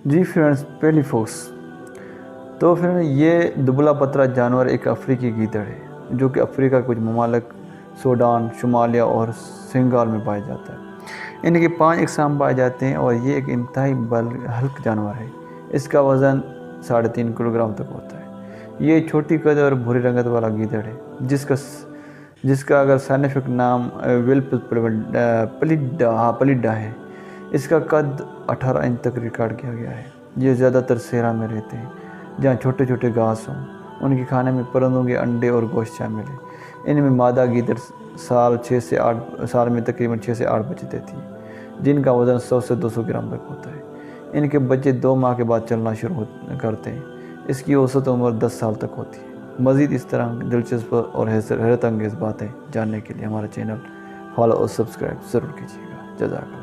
جی friends, پہلی focus تو پھر یہ دبلا پتلا جانور ایک افریقی گیدڑ ہے جو کہ افریقہ کے کچھ ممالک سوڈان، شمالیہ اور سینگال میں پایا جاتا ہے۔ ان کے 5 اقسام پائے جاتے ہیں اور یہ ایک انتہائی ہلکا جانور ہے۔ اس کا وزن 3.5 کلو گرام تک ہوتا ہے۔ یہ چھوٹی قد اور بھوری رنگت والا گیدڑ ہے جس کا اگر سائنٹیفک نام پلیڈا ہے۔ اس کا قد 18 انچ تک ریکارڈ کیا گیا ہے۔ یہ زیادہ تر صحرا میں رہتے ہیں جہاں چھوٹے چھوٹے گھاس ہوں۔ ان کے کھانے میں پرندوں کے انڈے اور گوشت شامل ہے۔ ان میں مادہ گیدڑ سال میں تقریباً 6 سے 8 بچے دیتی ہے جن کا وزن 100 سے 200 گرام تک ہوتا ہے۔ ان کے بچے 2 ماہ کے بعد چلنا شروع کرتے ہیں۔ اس کی اوسط عمر 10 سال تک ہوتی ہے۔ مزید اس طرح دلچسپ اور حیرت انگیز باتیں جاننے کے لیے ہمارا چینل فالو اور سبسکرائب ضرور کیجیے گا۔ جزاک اللہ۔